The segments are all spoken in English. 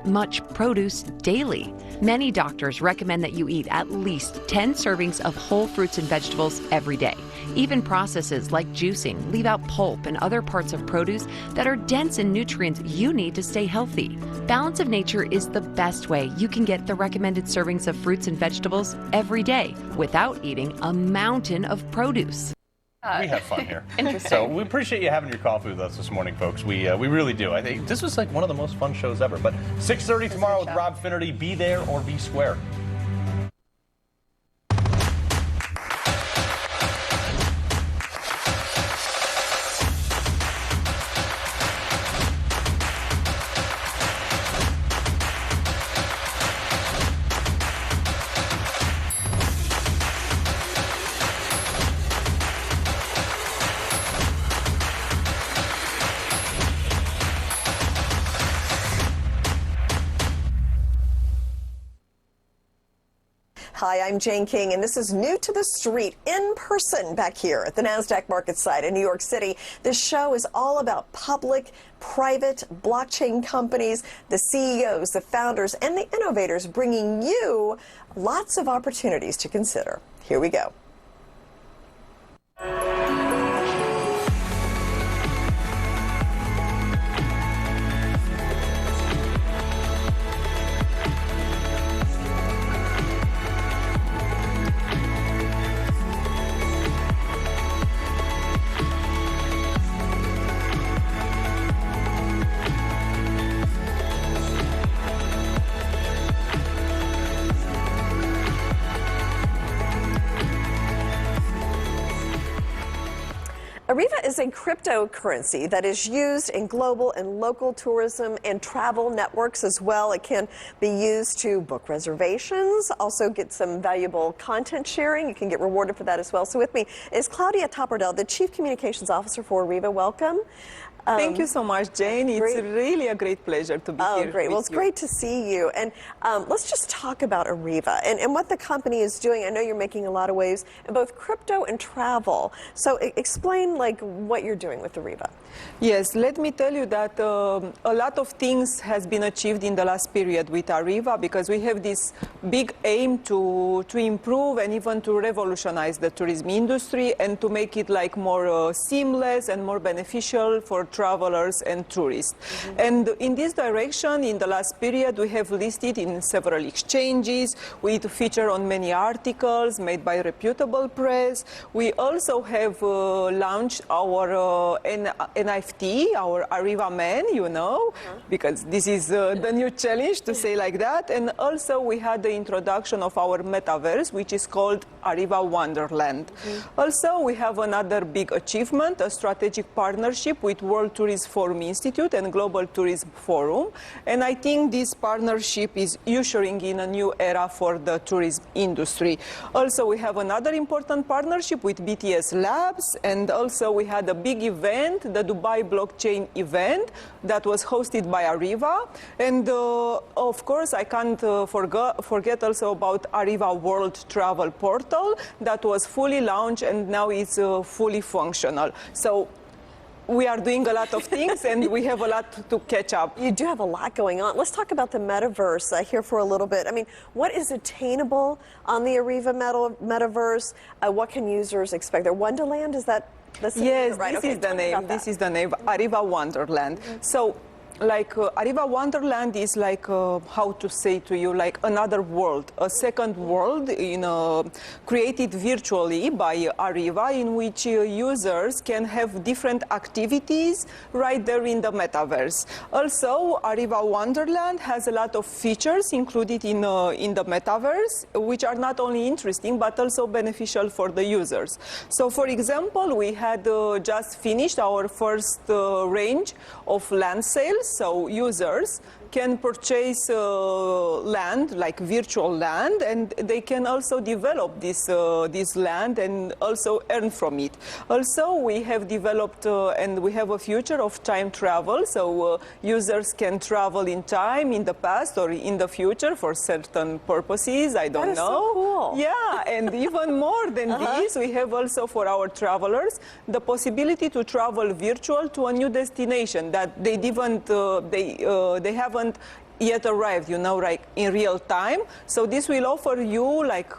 much produce daily. Many doctors recommend that you eat at least 10 servings of whole fruits and vegetables every day. Even processes like juicing leave out pulp and other parts of produce that are dense in nutrients you need to stay healthy. Balance of Nature is the best way you can get the recommended servings of fruits and vegetables every day without eating a mountain of produce. We have fun here. Interesting. So we appreciate you having your coffee with us this morning, folks. We really do. I think this was like one of the most fun shows ever. But 6:30 tomorrow with Rob Finnerty. Be there or be square. Hi, I'm Jane King, and this is New to the Street, in person back here at the NASDAQ market site in New York City. This show is all about public, private, blockchain companies, the CEOs, the founders, and the innovators, bringing you lots of opportunities to consider. Here we go. Ariva is a cryptocurrency that is used in global and local tourism and travel networks as well. It can be used to book reservations, also get some valuable content sharing. You can get rewarded for that as well. So with me is Claudia Topperdell, the Chief Communications Officer for Ariva. Welcome. Thank you so much, Jane. It's really a great pleasure to be here. Oh, great. Well, it's great to see you. And let's just talk about Ariva and what the company is doing. I know you're making a lot of waves in both crypto and travel. So explain like what you're doing with Ariva. Yes, let me tell you that a lot of things has been achieved in the last period with Ariva, because we have this big aim to improve and even to revolutionize the tourism industry and to make it like more seamless and more beneficial for travelers and tourists. And in this direction, in the last period, we have listed in several exchanges. We feature on many articles made by reputable press. We also have launched our NFT, our Ariva Man, you know, because this is the new challenge, to say like that. And also we had the introduction of our Metaverse, which is called Ariva Wonderland. Also, we have another big achievement, a strategic partnership with World Tourism Forum Institute and Global Tourism Forum. And I think this partnership is ushering in a new era for the tourism industry. Also, we have another important partnership with BTS Labs, and also we had a big event, the Dubai Blockchain event, that was hosted by Ariva. And of course, I can't forget also about Ariva World Travel Portal that was fully launched and now is fully functional. So we are doing a lot of things and we have a lot to catch up. You do have a lot going on. Let's talk about the Metaverse here for a little bit. I mean, what is attainable on the Ariva Metaverse? What can users expect there? Wonderland, is that? Yes, right? This is the name. This is the name, Ariva Wonderland. So, like Ariva Wonderland is like how to say to you, like another world, a second world created virtually by Ariva, in which users can have different activities right there in the metaverse. Also, Ariva Wonderland has a lot of features included in the metaverse, which are not only interesting but also beneficial for the users. So, for example, we had just finished our first range of land sales. So users can purchase land, like virtual land, and they can also develop this land and also earn from it. Also, we have developed and we have a future of time travel, so users can travel in time, in the past or in the future for certain purposes. I don't know. So cool. Yeah, and even more than this, we have also for our travelers the possibility to travel virtual to a new destination that they haven't yet arrived, you know, like in real time. So this will offer you, like,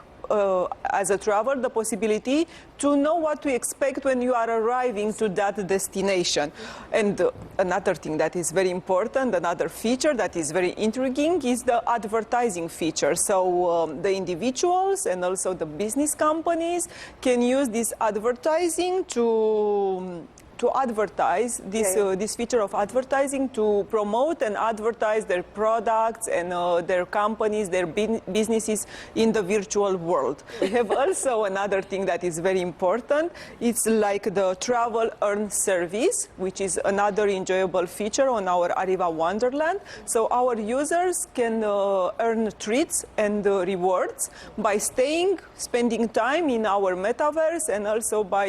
as a traveler, the possibility to know what to expect when you are arriving to that destination. And another thing that is very important, another feature that is very intriguing, is the advertising feature. So the individuals and also the business companies can use this advertising to advertise, this feature of advertising to promote and advertise their products and their companies, their businesses in the virtual world. We have also another thing that is very important. It's like the travel earn service, which is another enjoyable feature on our Ariva Wonderland. So our users can earn treats and rewards by spending time in our metaverse and also by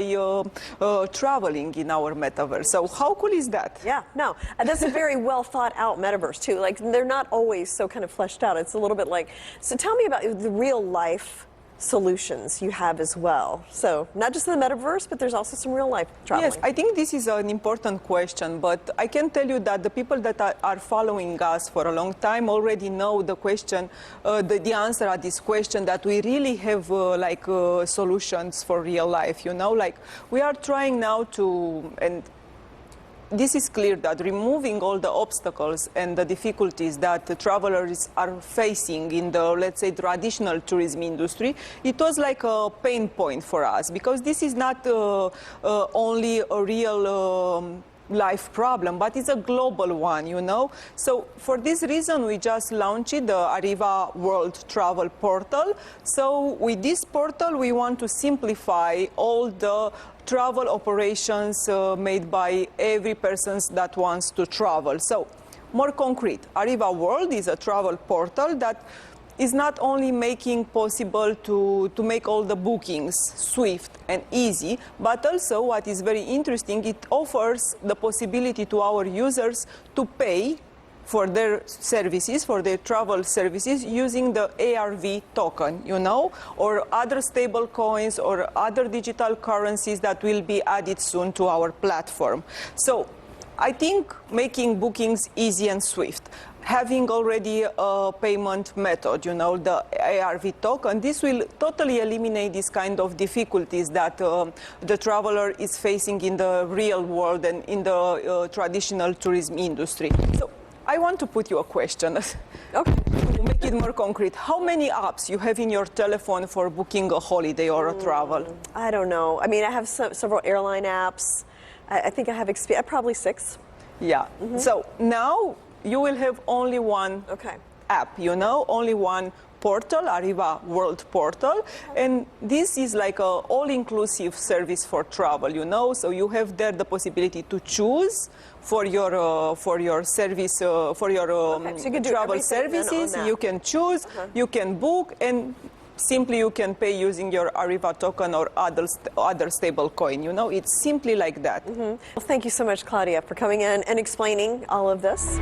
traveling in our metaverse. So how cool is that? Yeah, no, and that's a very well thought out metaverse too. Like, they're not always so kind of fleshed out. It's a little bit like, so tell me about the real life solutions you have as well. So not just in the metaverse, but there's also some real life traveling. Yes, I think this is an important question, but I can tell you that the people that are following us for a long time already know the question, the answer at this question, that we really have solutions for real life, you know, like we are trying now to, and this is clear, that removing all the obstacles and the difficulties that the travelers are facing in the, let's say, traditional tourism industry, it was like a pain point for us, because this is not only a real life problem, but it's a global one, you know. So for this reason, we just launched the Ariva World Travel Portal. So with this portal, we want to simplify all the travel operations made by every person that wants to travel. So more concrete, Ariva World is a travel portal that is not only making possible to make all the bookings swift and easy, but also what is very interesting, it offers the possibility to our users to pay for their services, for their travel services, using the ARV token, you know, or other stable coins or other digital currencies that will be added soon to our platform. So I think making bookings easy and swift, having already a payment method, you know, the ARV token, this will totally eliminate this kind of difficulties that the traveler is facing in the real world and in the traditional tourism industry. So I want to put you a question. Okay. To make it more concrete, how many apps you have in your telephone for booking a holiday or a travel? I don't know. I mean, I have several airline apps. I think I have probably 6. Yeah. So now you will have only one app, you know, only one portal, Ariva World Portal, and this is like a all-inclusive service for travel, you know, so you have there the possibility to choose for your service, for your so you can do travel services, you can choose, you can book, and simply you can pay using your Ariva token or other stable coin, you know, it's simply like that. Well, thank you so much, Claudia, for coming in and explaining all of this.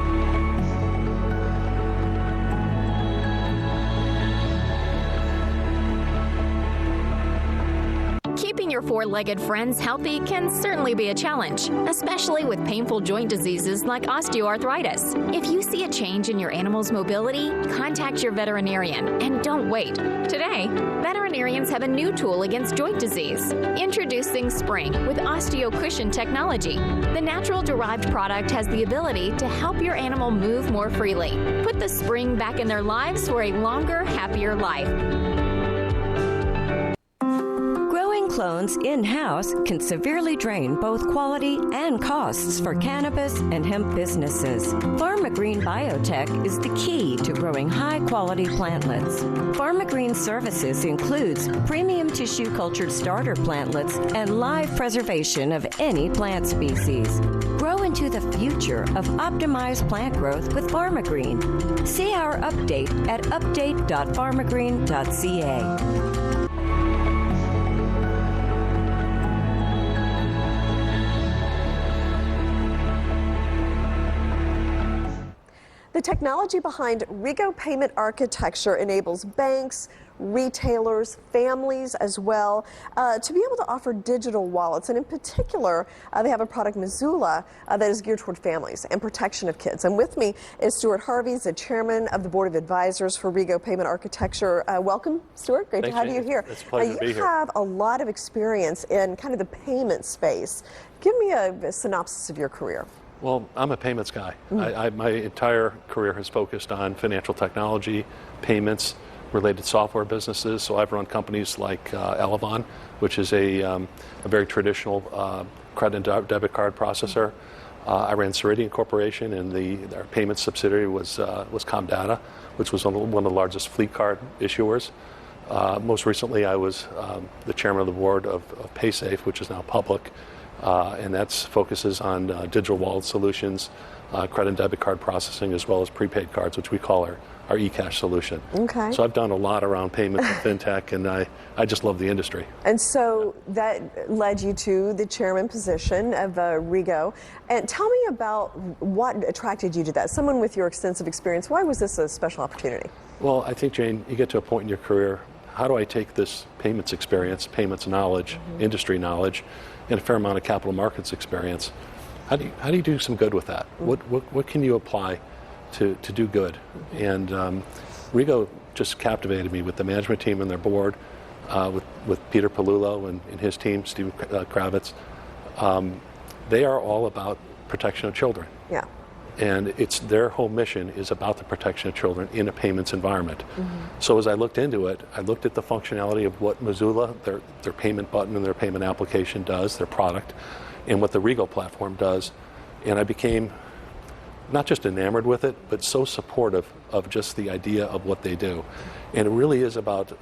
Keeping your four-legged friends healthy can certainly be a challenge, especially with painful joint diseases like osteoarthritis. If you see a change in your animal's mobility, contact your veterinarian and don't wait. Today, veterinarians have a new tool against joint disease. Introducing Spring with OsteoCushion technology. The natural-derived product has the ability to help your animal move more freely. Put the spring back in their lives for a longer, happier life. Growing clones in-house can severely drain both quality and costs for cannabis and hemp businesses. PharmaGreen Biotech is the key to growing high-quality plantlets. PharmaGreen services includes premium tissue cultured starter plantlets and live preservation of any plant species. Grow into the future of optimized plant growth with PharmaGreen. See our update at update.pharmagreen.ca. The technology behind Rego payment architecture enables banks, retailers, families as well, to be able to offer digital wallets. And in particular, they have a product, Missoula, that is geared toward families and protection of kids. And with me is Stewart Harvey, the chairman of the board of advisors for Rego Payment Architecture. Welcome, Stewart. Great to have you here. It's a pleasure to be here. You have a lot of experience in kind of the payment space. Give me a synopsis of your career. Well, I'm a payments guy. My entire career has focused on financial technology, payments, related software businesses. So I've run companies like Elevon, which is a very traditional credit and debit card processor. I ran Ceridian Corporation, and our payment subsidiary was Comdata, which was one of the largest fleet card issuers. Most recently, I was the chairman of the board of PaySafe, which is now public, and that focuses on digital wallet solutions, credit and debit card processing, as well as prepaid cards, which we call our eCash solution. Okay. So I've done a lot around payments and fintech, and I just love the industry. And so that led you to the chairman position of Rego. And tell me about what attracted you to that. Someone with your extensive experience, why was this a special opportunity? Well, I think, Jane, you get to a point in your career, how do I take this payments experience, payments knowledge, industry knowledge, and a fair amount of capital markets experience? How do you do some good with that? What can you apply to do good? And Rego just captivated me with the management team and their board, with Peter Palullo and his team, Steve Kravitz. They are all about protection of children. Yeah. And their whole mission is about the protection of children in a payments environment. So as I looked into it, I looked at the functionality of what Missoula, their payment button and their payment application does, their product, and what the Rego platform does. And I became not just enamored with it, but so supportive of just the idea of what they do. And it really is about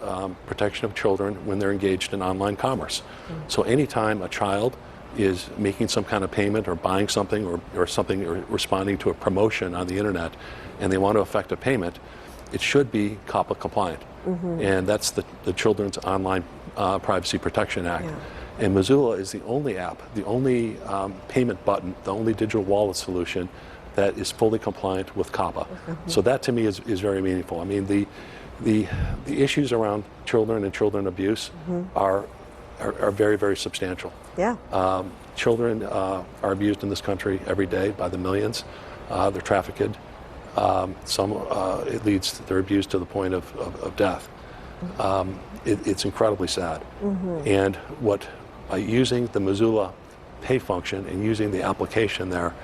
protection of children when they're engaged in online commerce. So anytime a child is making some kind of payment or buying something or something or responding to a promotion on the internet and they want to effect a payment, it should be COPPA compliant. And that's the Children's Online Privacy Protection Act. Yeah. And Missoula is the only app, the only payment button, the only digital wallet solution that is fully compliant with COPPA. So that to me is very meaningful. I mean, the issues around children and children abuse are very, very substantial. Yeah. Children are abused in this country every day by the millions. They're trafficked. They're abused to the point of death. It's incredibly sad. And by using the Missoula pay function and using the application there,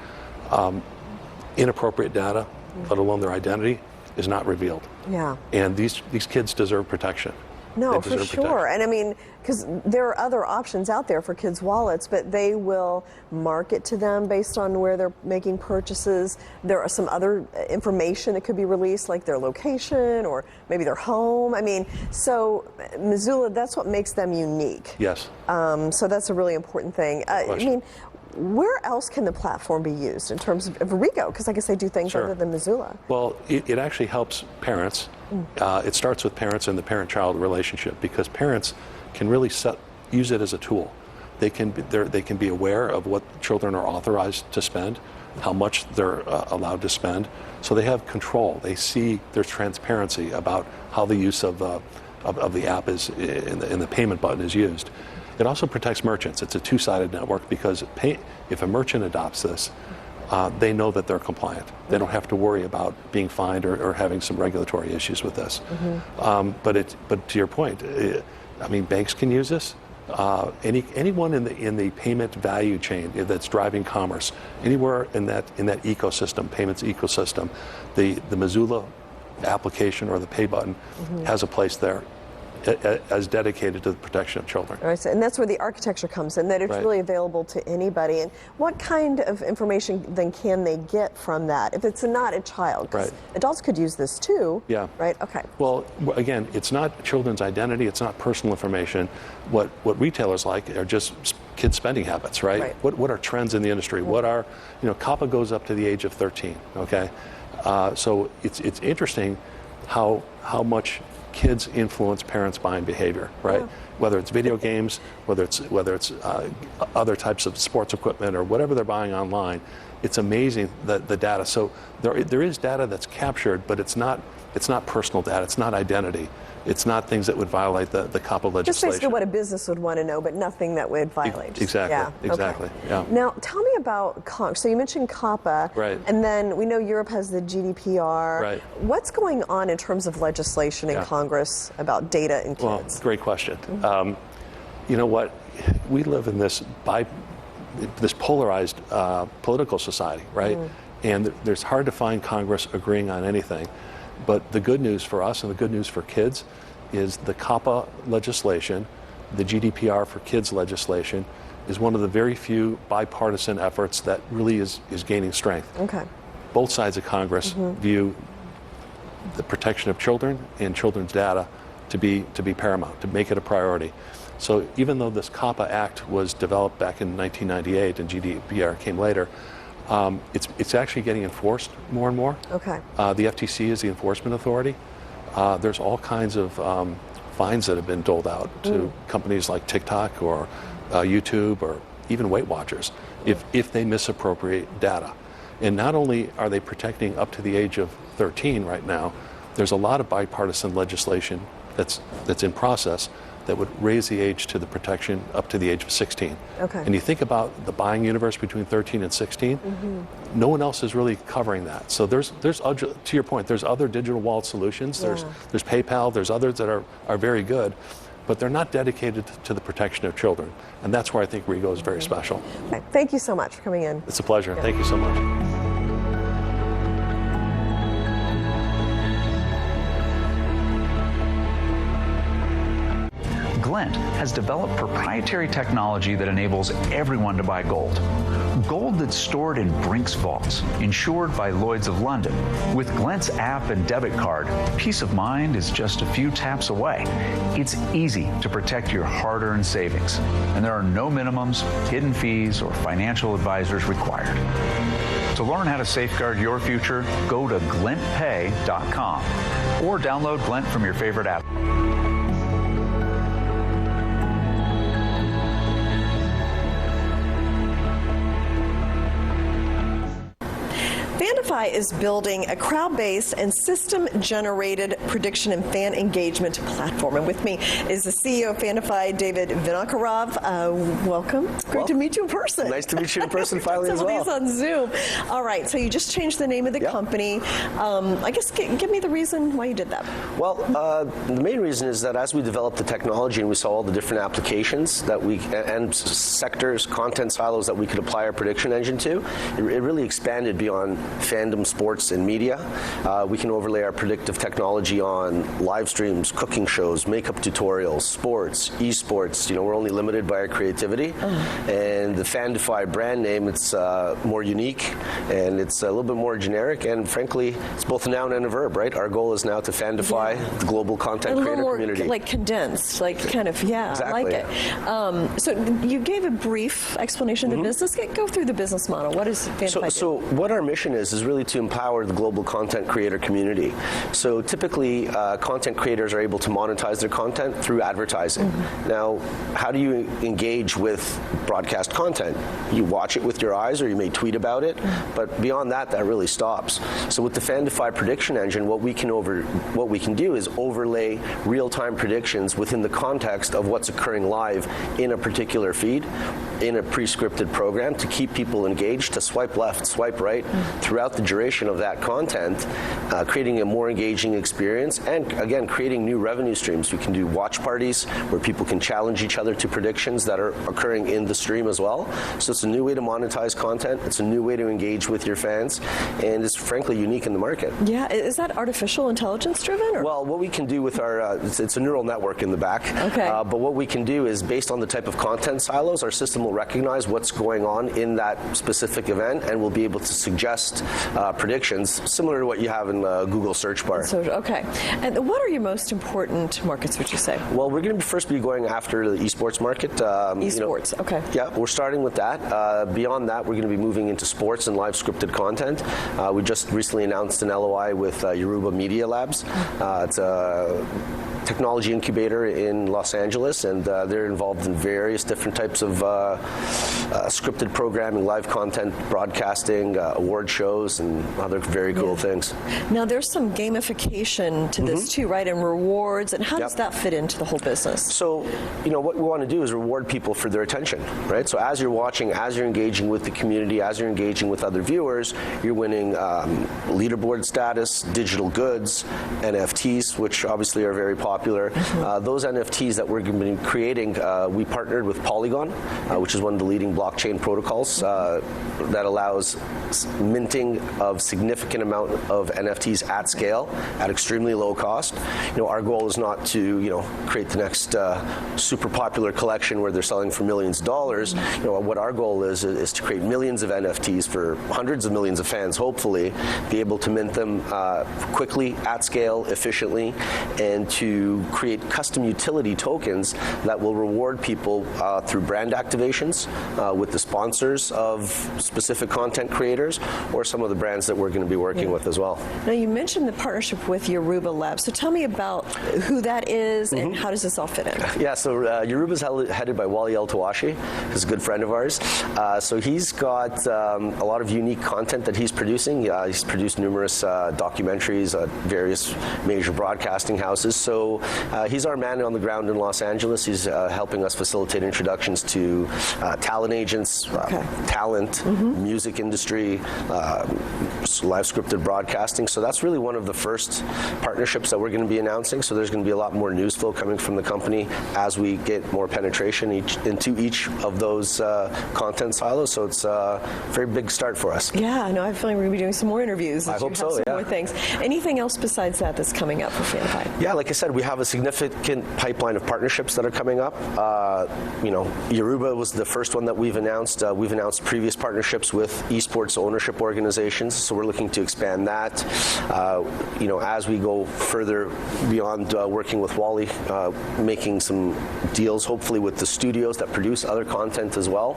inappropriate data, let alone their identity, is not revealed. Yeah. And these kids deserve protection. No, for sure. And I mean, because there are other options out there for kids' wallets, but they will market to them based on where they're making purchases. There are some other information that could be released, like their location or maybe their home. I mean, so Missoula, that's what makes them unique. Yes. So that's a really important thing. I mean, where else can the platform be used in terms of Rego? Because I guess they do things other than Missoula. Well, it actually helps parents. It starts with parents and the parent-child relationship, because parents can really use it as a tool. They can be aware of what children are authorized to spend, how much they're allowed to spend, so they have control. They see there's transparency about how the use of the app is in the payment button is used. It also protects merchants. It's a two-sided network, because if a merchant adopts this, they know that they're compliant. They don't have to worry about being fined or having some regulatory issues with this. But to your point, I mean, banks can use this. Anyone in the payment value chain that's driving commerce, anywhere in that ecosystem, payments ecosystem, the Missoula application or the pay button has a place there, as dedicated to the protection of children. All right, and that's where the architecture comes in, that it's really available to anybody. And what kind of information then can they get from that if it's not a child? 'Cause adults could use this too. Yeah. Right? Okay. Well, again, it's not children's identity, it's not personal information. What retailers like are just kids' spending habits, right? What are trends in the industry? What are, COPPA goes up to the age of 13, okay? So it's interesting how much kids influence parents' buying behavior, right? Whether it's video games, whether it's other types of sports equipment or whatever they're buying online, it's amazing the data. So there is data that's captured, but it's not personal data. It's not identity. It's not things that would violate the COPPA legislation. Just basically what a business would want to know, but nothing that would violate. Exactly. Yeah. Exactly. Okay. Yeah. Now, tell me about So you mentioned COPPA, right? And then we know Europe has the GDPR. Right. What's going on in terms of legislation in Congress about data and kids? Well, great question. You know what? We live in this polarized political society, right? And it's hard to find Congress agreeing on anything. But the good news for us and the good news for kids is the COPPA legislation, the GDPR for kids legislation, is one of the very few bipartisan efforts that really is gaining strength. Okay. Both sides of Congress view the protection of children and children's data to be paramount, to make it a priority. So even though this COPPA Act was developed back in 1998 and GDPR came later, it's actually getting enforced more and more. Okay. The FTC is the enforcement authority. There's all kinds of fines that have been doled out to companies like TikTok or YouTube or even Weight Watchers if they misappropriate data. And not only are they protecting up to the age of 13 right now, there's a lot of bipartisan legislation that's in process that would raise the age to the protection up to the age of 16. Okay. And you think about the buying universe between 13 and 16, no one else is really covering that. So there's to your point, there's other digital wallet solutions. There's PayPal, there's others that are very good, but they're not dedicated to the protection of children. And that's where I think Rego is very special. Okay. Thank you so much for coming in. It's a pleasure. Thank you so much. Glint has developed proprietary technology that enables everyone to buy gold. Gold that's stored in Brink's vaults, insured by Lloyd's of London. With Glint's app and debit card, peace of mind is just a few taps away. It's easy to protect your hard-earned savings, and there are no minimums, hidden fees, or financial advisors required. To learn how to safeguard your future, go to glintpay.com or download Glint from your favorite app. Fandify is building a crowd-based and system-generated prediction and fan engagement platform. And with me is the CEO of Fandify, David Vinokurov. Welcome. Great to meet you in person. Nice to meet you in person finally as well. On Zoom. All right, so you just changed the name of the company. I guess give me the reason why you did that. Well, the main reason is that as we developed the technology and we saw all the different applications that and sectors, content silos that we could apply our prediction engine to, it really expanded beyond fandom, sports, and media. We can overlay our predictive technology on live streams, cooking shows, makeup tutorials, sports, esports. You know, we're only limited by our creativity. And the Fandify brand name, it's more unique, and it's a little bit more generic, and frankly, it's both a noun and a verb, right? Our goal is now to fandify the global content creator community. Like condensed, like kind of, exactly. I like it. So you gave a brief explanation of the business. Go through the business model. What is Fandify do? So what our mission is really to empower the global content creator community. So typically, content creators are able to monetize their content through advertising. Now, how do you engage with broadcast content? You watch it with your eyes, or you may tweet about it, but beyond that, that really stops. So with the Fandify prediction engine, what we can do is overlay real-time predictions within the context of what's occurring live in a particular feed, in a pre-scripted program, to keep people engaged, to swipe left, swipe right, throughout the duration of that content, creating a more engaging experience, and again, creating new revenue streams. We can do watch parties where people can challenge each other to predictions that are occurring in the stream as well. So it's a new way to monetize content. It's a new way to engage with your fans, and it's frankly unique in the market. Yeah, is that artificial intelligence driven? Or? Well, what we can do with our, it's a neural network in the back, but what we can do is, based on the type of content silos, our system will recognize what's going on in that specific event, and we'll be able to suggest forecast predictions, similar to what you have in Google search bar. So, okay. And what are your most important markets, would you say? Well, we're going to first be going after the esports market. Esports, okay. Yeah, we're starting with that. Beyond that, we're going to be moving into sports and live scripted content. We just recently announced an LOI with Aruba Media Labs. It's a technology incubator in Los Angeles, and they're involved in various different types of scripted programming, live content, broadcasting, award shows, and other very cool things. Now, there's some gamification to this too, right? And rewards, and how does that fit into the whole business? So, what we want to do is reward people for their attention, right? So as you're watching, as you're engaging with the community, as you're engaging with other viewers, you're winning leaderboard status, digital goods, NFTs, which obviously are very popular. Those NFTs that we're going to be creating, we partnered with Polygon, which is one of the leading blockchain protocols that allows minting of significant amount of NFTs at scale at extremely low cost. Our goal is not to create the next super popular collection where they're selling for millions of dollars. What our goal is to create millions of NFTs for hundreds of millions of fans, hopefully, be able to mint them quickly, at scale, efficiently, and to create custom utility tokens that will reward people through brand activations with the sponsors of specific content creators or some of the brands that we're going to be working with as well. Now, you mentioned the partnership with Aruba Lab, so tell me about who that is and how does this all fit in? Yeah, so Aruba's headed by Wally El-Tawashi, who's a good friend of ours. So he's got a lot of unique content that he's producing. He's produced numerous documentaries at various major broadcasting houses. So he's our man on the ground in Los Angeles. He's helping us facilitate introductions to talent agents, talent, music industry, live scripted broadcasting. So that's really one of the first partnerships that we're going to be announcing. So there's going to be a lot more news flow coming from the company as we get more penetration into each of those content silos. So it's a very big start for us. Yeah, no, I feel like we're going to be doing some more interviews. I hope so, yeah. More things. Anything else besides that that's coming up for FanPi? Yeah, like I said, we have a significant pipeline of partnerships that are coming up. Aruba was the first one that we've announced. We've announced previous partnerships with esports ownership organizations, so we're looking to expand that. As we go further beyond working with Wally, making some deals, hopefully with the studios that produce other content as well.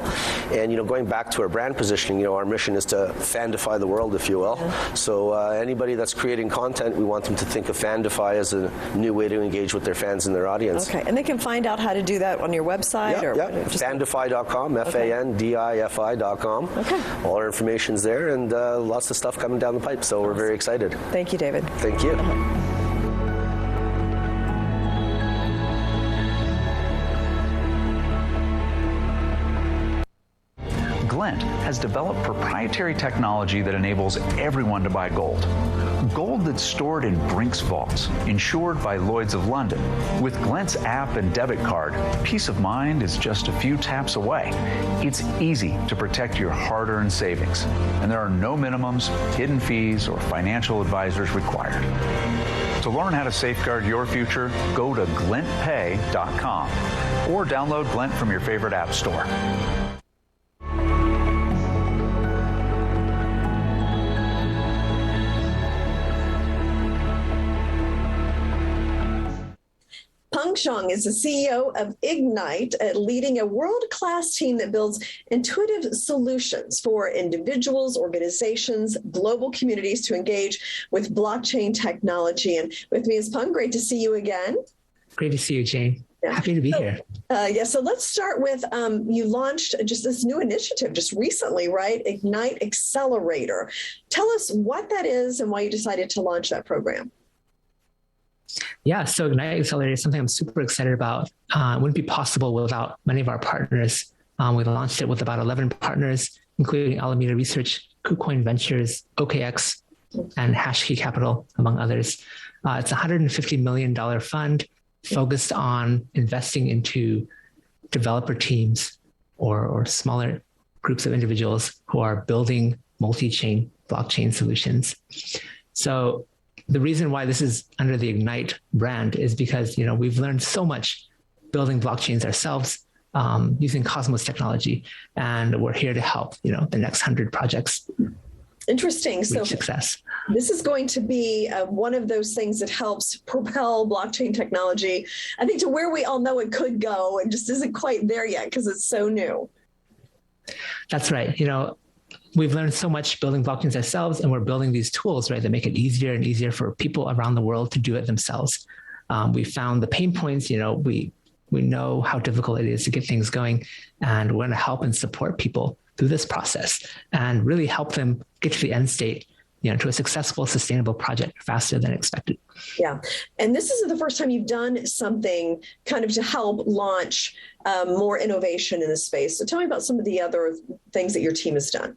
And going back to our brand positioning, our mission is to fandify the world, if you will. Yeah. So anybody that's creating content, we want them to think of Fandify as a new way to engage with their fans and their audience. Okay, and they can find out how to do that on your website? Fandify.com, Fandify.com. Okay. All our information's there, and lots of stuff coming down the pipe, so we're very excited. Thank you, David. Thank you. Glint has developed proprietary technology that enables everyone to buy gold. Gold that's stored in Brink's vaults, insured by Lloyd's of London. With Glint's app and debit card, peace of mind is just a few taps away. It's easy to protect your hard-earned savings, and there are no minimums, hidden fees, or financial advisors required. To learn how to safeguard your future, go to glintpay.com or download Glint from your favorite app store. Peng Zhang is the CEO of Ignite, leading a world-class team that builds intuitive solutions for individuals, organizations, global communities to engage with blockchain technology. And with me is Peng. Great to see you again. Great to see you, Jane. Yeah. Happy to be here. So let's start with, you launched just this new initiative just recently, right? Ignite Accelerator. Tell us what that is and why you decided to launch that program. Yeah, so Ignite Accelerator is something I'm super excited about. It wouldn't be possible without many of our partners. We launched it with about 11 partners, including Alameda Research, KuCoin Ventures, OKX, and Hashkey Capital, among others. It's a $150 million fund focused on investing into developer teams or smaller groups of individuals who are building multi-chain blockchain solutions. So the reason why this is under the Ignite brand is because, we've learned so much building blockchains ourselves using Cosmos technology, and we're here to help, the next 100 projects. Interesting. So success. This is going to be one of those things that helps propel blockchain technology, I think, to where we all know it could go and just isn't quite there yet because it's so new. That's right. We've learned so much building blockchains ourselves, and we're building these tools, right, that make it easier and easier for people around the world to do it themselves. We found the pain points. We know how difficult it is to get things going, and we're going to help and support people through this process and really help them get to the end state, to a successful, sustainable project faster than expected. Yeah. And this is the first time you've done something kind of to help launch more innovation in this space. So tell me about some of the other things that your team has done.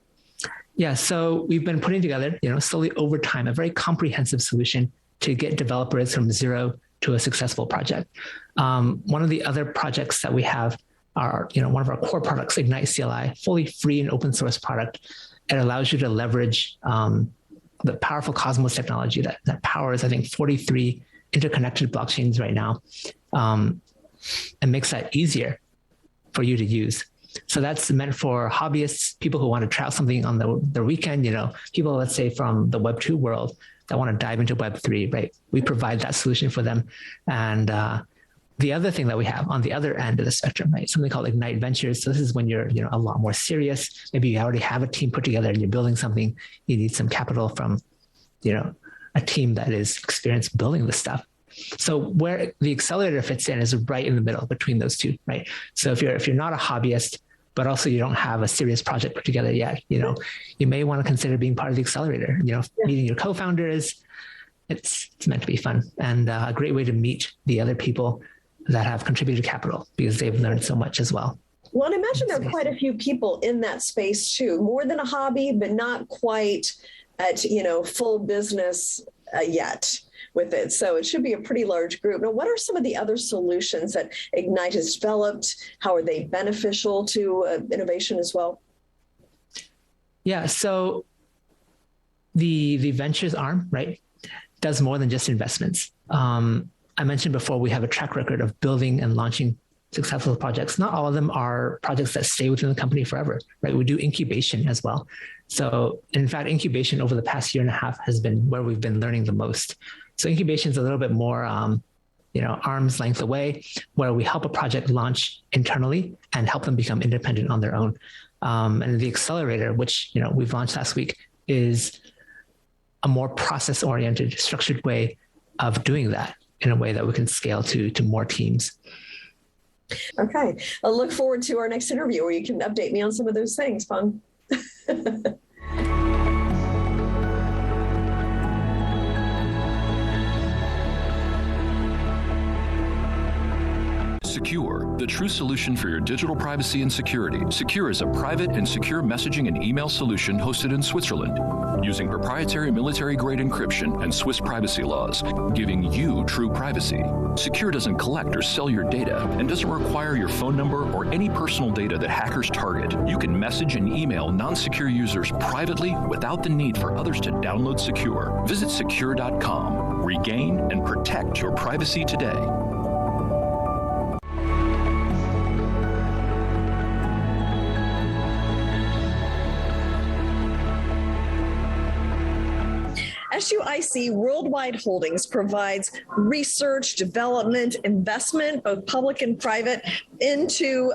Yeah. So we've been putting together, slowly over time, a very comprehensive solution to get developers from zero to a successful project. One of the other projects that we have are, one of our core products, Ignite CLI, fully free and open source product. It allows you to leverage the powerful Cosmos technology that powers, I think, 43 interconnected blockchains right now, and makes that easier for you to use. So that's meant for hobbyists, people who want to try out something on their weekend, people, let's say, from the Web 2 world that want to dive into Web 3, right? We provide that solution for them. And the other thing that we have on the other end of the spectrum, right, something called Ignite Ventures. So this is when you're, a lot more serious. Maybe you already have a team put together and you're building something. You need some capital from, a team that is experienced building this stuff. So where the accelerator fits in is right in the middle between those two, right? So if you're not a hobbyist, but also you don't have a serious project put together yet, you may want to consider being part of the accelerator. Meeting your co-founders. It's meant to be fun and a great way to meet the other people that have contributed capital because they've learned so much as well. Well, I imagine there are quite a few people in that space too, more than a hobby, but not quite at, full business yet with it. So it should be a pretty large group. Now, what are some of the other solutions that Ignite has developed? How are they beneficial to innovation as well? Yeah, so the ventures arm, right, does more than just investments. I mentioned before, we have a track record of building and launching successful projects. Not all of them are projects that stay within the company forever, right? We do incubation as well. So in fact, incubation over the past year and a half has been where we've been learning the most. So incubation is a little bit more, arm's length away, where we help a project launch internally and help them become independent on their own. And the accelerator, which, we've launched last week, is a more process-oriented, structured way of doing that in a way that we can scale to more teams. Okay. I'll look forward to our next interview where you can update me on some of those things, Fang. SEKUR, the true solution for your digital privacy and security. SEKUR is a private and secure messaging and email solution hosted in Switzerland, using proprietary military-grade encryption and Swiss privacy laws, giving you true privacy. SEKUR doesn't collect or sell your data and doesn't require your phone number or any personal data that hackers target. You can message and email non-secure users privately without the need for others to download SEKUR. Visit SEKUR.com. Regain and protect your privacy today. SUIC Worldwide Holdings provides research, development, investment, both public and private, into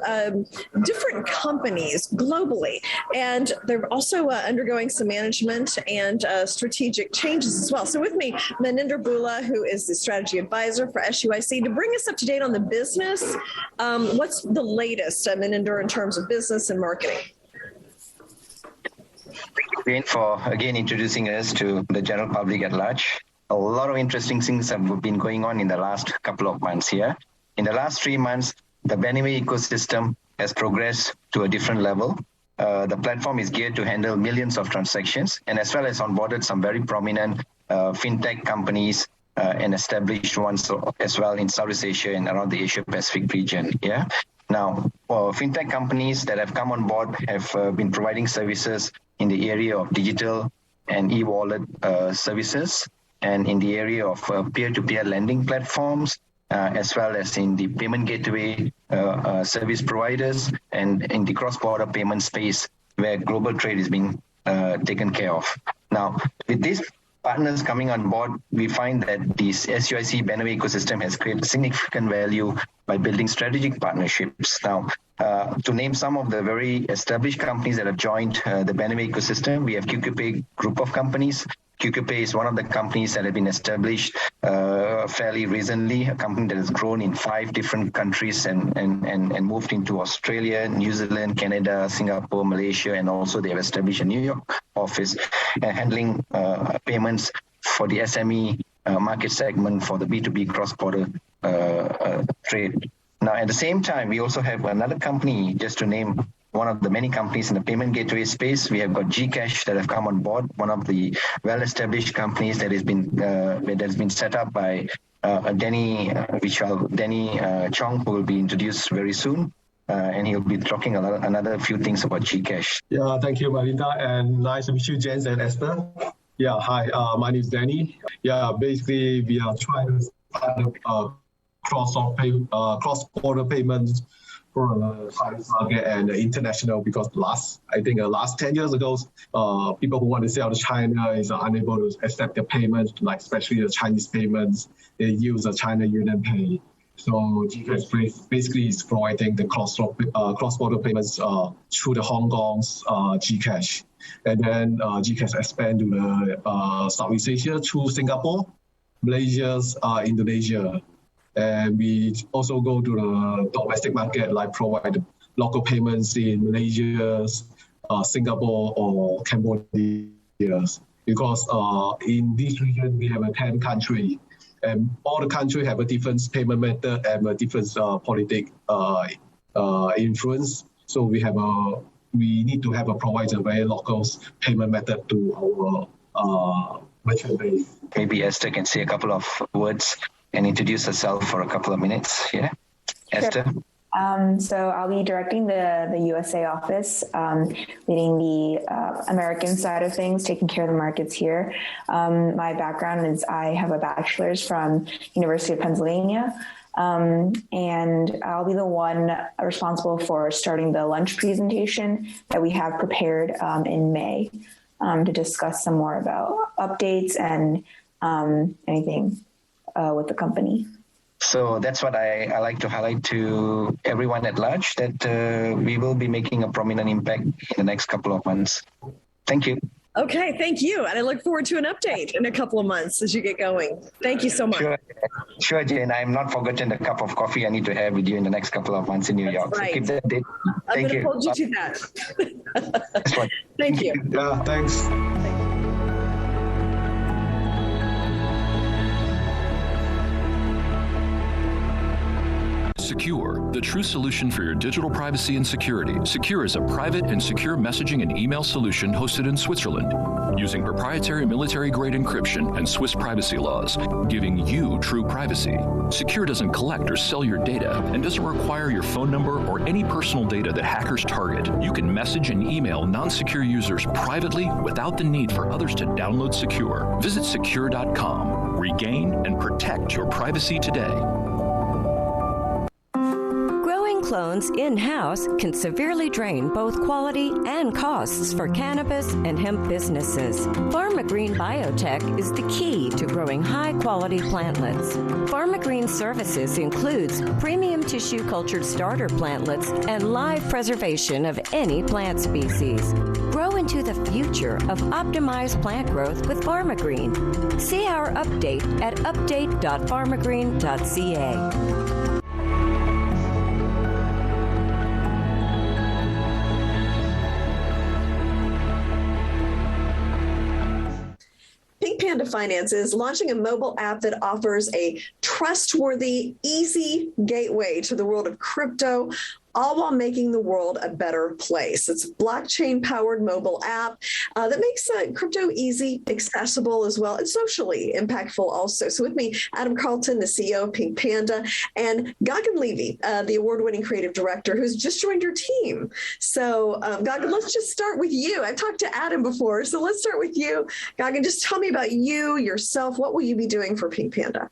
different companies globally. And they're also undergoing some management and strategic changes as well. So with me, Maninder Bhula, who is the strategy advisor for SUIC, to bring us up to date on the business. What's the latest, Maninder, in terms of business and marketing? Jane, for again introducing us to the general public at large. A lot of interesting things have been going on in the last couple of months here. In the last 3 months, the Benime ecosystem has progressed to a different level. The platform is geared to handle millions of transactions and as well as onboarded some very prominent fintech companies and established ones as well in Southeast Asia and around the Asia Pacific region. Yeah. Now, fintech companies that have come on board have been providing services in the area of digital and e-wallet services, and in the area of peer-to-peer lending platforms, as well as in the payment gateway service providers, and in the cross-border payment space where global trade is being taken care of. Now, with these partners coming on board, we find that the SUIC Benaway ecosystem has created significant value by building strategic partnerships. Now, to name some of the very established companies that have joined the Benaway ecosystem, we have QQPay group of companies. QQPay is one of the companies that have been established fairly recently, a company that has grown in 5 different countries and moved into Australia, New Zealand, Canada, Singapore, Malaysia, and also they have established a New York office handling payments for the SME market segment for the B2B cross-border trade. Now, at the same time, we also have another company, just to name one of the many companies in the payment gateway space. We have got Gcash that have come on board, one of the well-established companies that has been set up by Denny Chong, who will be introduced very soon. And he'll be talking another few things about Gcash. Yeah, thank you, Malinda, and nice to meet you, James and Esther. Yeah, hi, my name is Danny. Yeah, basically, we are trying to start a cross-border payments for the Chinese market and international, because last 10 years ago, people who want to sell to China is unable to accept the payments, like especially the Chinese payments. They use the China Yuan Pay. So Gcash basically is providing the cross-border payments through the Hong Kong's Gcash. And then Gcash expand to the Southeast Asia through Singapore, Malaysia, Indonesia. And we also go to the domestic market, like provide local payments in Malaysia, Singapore, or Cambodia. Because in this region, we have 10 countries. And all the countries have a different payment method and a different political influence. So we need to provide a very local payment method to our merchant base. Maybe Esther can say a couple of words and introduce herself for a couple of minutes. Yeah, Esther. So I'll be directing the USA office, leading the American side of things, taking care of the markets here. My background is I have a bachelor's from University of Pennsylvania, and I'll be the one responsible for starting the lunch presentation that we have prepared in May to discuss some more about updates and anything with the company. So that's what I like to highlight to everyone at large, that we will be making a prominent impact in the next couple of months. Thank you. Okay, thank you. And I look forward to an update in a couple of months as you get going. Thank you so much. Sure, Jane. I'm not forgotten the cup of coffee I need to have with you in the next couple of months in New York. Right. So keep that date. I'm going to hold you to that. Thank you. Yeah, thanks. SEKUR, the true solution for your digital privacy and security. SEKUR is a private and secure messaging and email solution hosted in Switzerland, using proprietary military-grade encryption and Swiss privacy laws, giving you true privacy. SEKUR doesn't collect or sell your data and doesn't require your phone number or any personal data that hackers target. You can message and email non-secure users privately without the need for others to download SEKUR. Visit SEKUR.com. Regain and protect your privacy today. Clones in-house can severely drain both quality and costs for cannabis and hemp businesses. PharmaGreen Biotech is the key to growing high-quality plantlets. PharmaGreen services includes premium tissue cultured starter plantlets and live preservation of any plant species. Grow into the future of optimized plant growth with PharmaGreen. See our update at update.pharmagreen.ca. Panda Finance is launching a mobile app that offers a trustworthy, easy gateway to the world of crypto, all while making the world a better place. It's a blockchain-powered mobile app that makes crypto easy, accessible as well, and socially impactful also. So with me, Adam Carlton, the CEO of PINKPANDA, and Gagan Levy, the award-winning creative director, who's just joined your team. So Gagan, let's just start with you. I've talked to Adam before, so let's start with you. Gagan, just tell me about you, yourself. What will you be doing for PINKPANDA?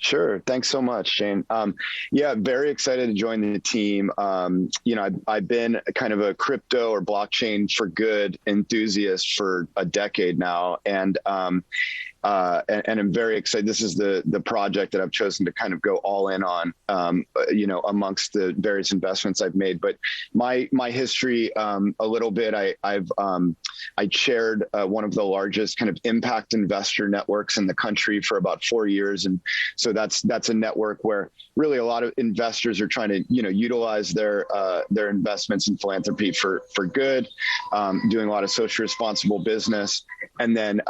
Sure. Thanks so much, Shane. Yeah, very excited to join the team. I've been kind of a crypto or blockchain for good enthusiast for a decade now. And I'm very excited. This is the project that I've chosen to kind of go all in on, amongst the various investments I've made. But my history, a little bit, I chaired one of the largest kind of impact investor networks in the country for about 4 years. And so that's a network where really a lot of investors are trying to, utilize their investments in philanthropy for good, doing a lot of socially responsible business, and then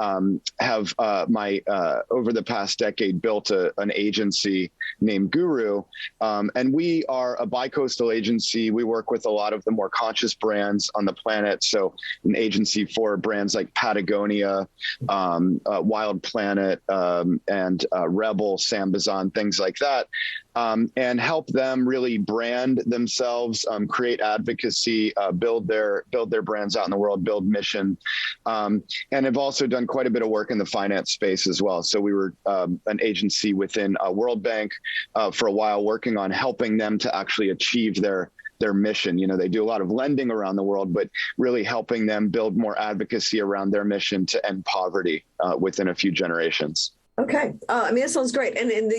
have over the past decade built an agency named Guru. And we are a bi-coastal agency. We work with a lot of the more conscious brands on the planet. So an agency for brands like Patagonia, Wild Planet, and Rebel, Sambazon, things like that. And help them really brand themselves, create advocacy, build their brands out in the world, build mission, and have also done quite a bit of work in the finance space as well. So we were an agency within World Bank for a while, working on helping them to actually achieve their mission. They do a lot of lending around the world, but really helping them build more advocacy around their mission to end poverty within a few generations. Okay. That sounds great. And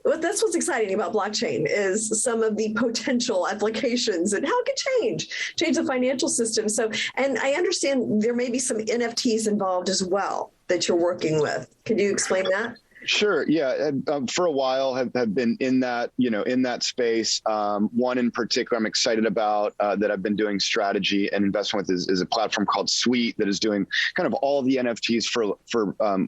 that's what's exciting about blockchain is some of the potential applications and how it could change the financial system. So, and I understand there may be some NFTs involved as well that you're working with. Can you explain that? Sure. Yeah. For a while have been in that, in that space. One in particular I'm excited about that I've been doing strategy and investment with is a platform called SUIC that is doing kind of all the NFTs for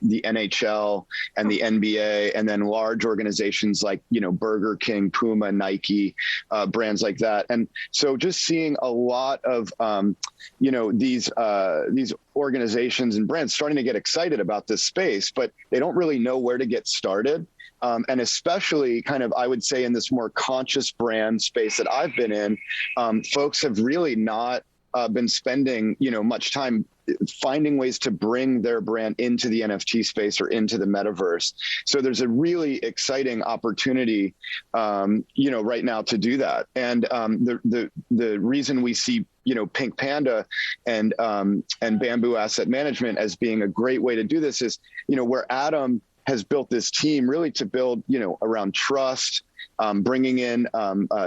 the NHL and the NBA, and then large organizations like, Burger King, Puma, Nike, brands like that. And so just seeing a lot of, these organizations and brands starting to get excited about this space, but they don't really know where to get started. And especially kind of, I would say in this more conscious brand space that I've been in, folks have really not been spending, much time finding ways to bring their brand into the NFT space or into the metaverse. So there's a really exciting opportunity, right now to do that. And the reason we see PINKPANDA and Bamboo Asset Management as being a great way to do this is, where Adam has built this team really to build, around trust, bringing in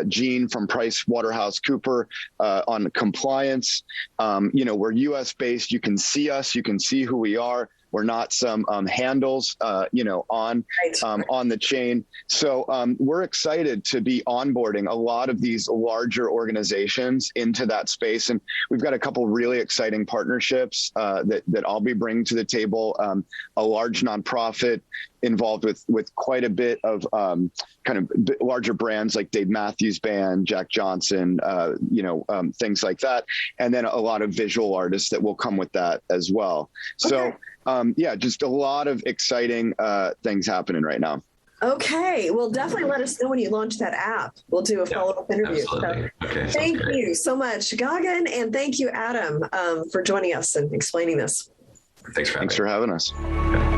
Gene from PricewaterhouseCoopers on compliance. We're US based. You can see us. You can see who we are. We're not some handles, on the chain. So we're excited to be onboarding a lot of these larger organizations into that space. And we've got a couple really exciting partnerships that I'll be bringing to the table. A large nonprofit involved with quite a bit of kind of larger brands like Dave Matthews Band, Jack Johnson, things like that. And then a lot of visual artists that will come with that as well. So just a lot of exciting things happening right now. Okay. Well, definitely let us know when you launch that app. We'll do a follow-up interview. Absolutely. So, okay. Thank you so much, Gagan, and thank you, Adam, for joining us and explaining this. Thanks for having us. Okay.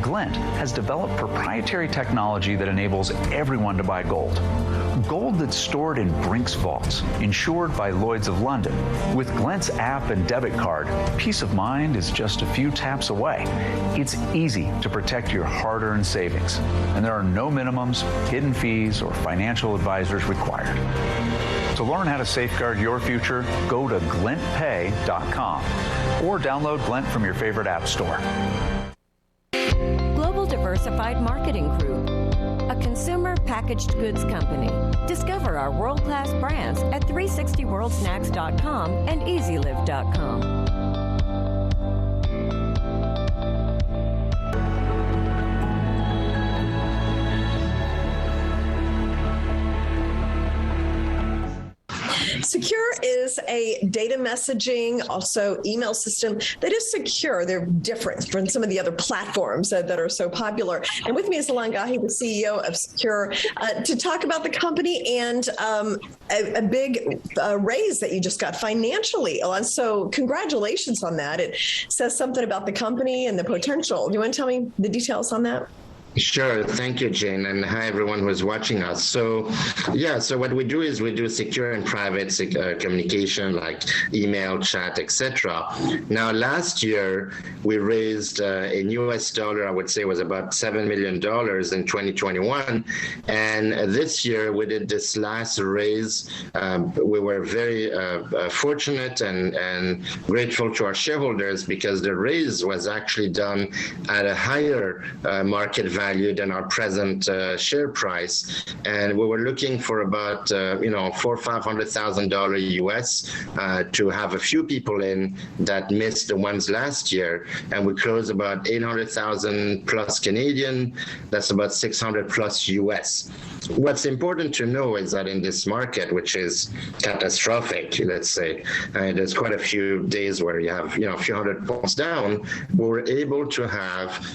Glint has developed proprietary technology that enables everyone to buy gold. Gold that's stored in Brink's vaults, insured by Lloyd's of London. With Glint's app and debit card, peace of mind is just a few taps away. It's easy to protect your hard-earned savings, and there are no minimums, hidden fees, or financial advisors required. To learn how to safeguard your future, go to glintpay.com or download Glint from your favorite app store. Global Diversified Marketing Group, a consumer packaged goods company. Discover our world-class brands at 360worldsnacks.com and easylive.com. SEKUR is a data messaging, also email system that is secure. They're different from some of the other platforms that are so popular. And with me is Alon Gahi, the CEO of SEKUR, to talk about the company and a big raise that you just got financially, Alon. So congratulations on that. It says something about the company and the potential. Do you want to tell me the details on that? Sure. Thank you, Jane. And hi, everyone who's watching us. So what we do is we do secure and private communication like email, chat, etc. Now, last year, we raised in US dollar, I would say was about $7 million in 2021. And this year, we did this last raise. We were very fortunate and grateful to our shareholders because the raise was actually done at a higher market value than our present share price, and we were looking for about $400,000 or $500,000 US to have a few people in that missed the ones last year, and we closed about 800,000 plus Canadian. That's about 600 plus US. What's important to know is that in this market, which is catastrophic, let's say, there's quite a few days where you have a few hundred points down. We were able to have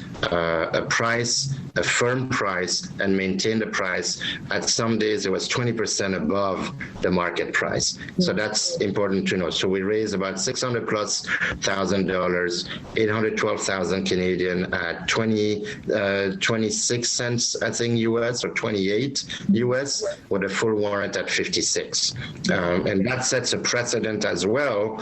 a firm price and maintain the price. At some days it was 20% above the market price. So that's important to know. So we raised about $600 plus $1,000, 812,000 Canadian at 26 cents, I think US, or 28 US, with a full warrant at 56. And that sets a precedent as well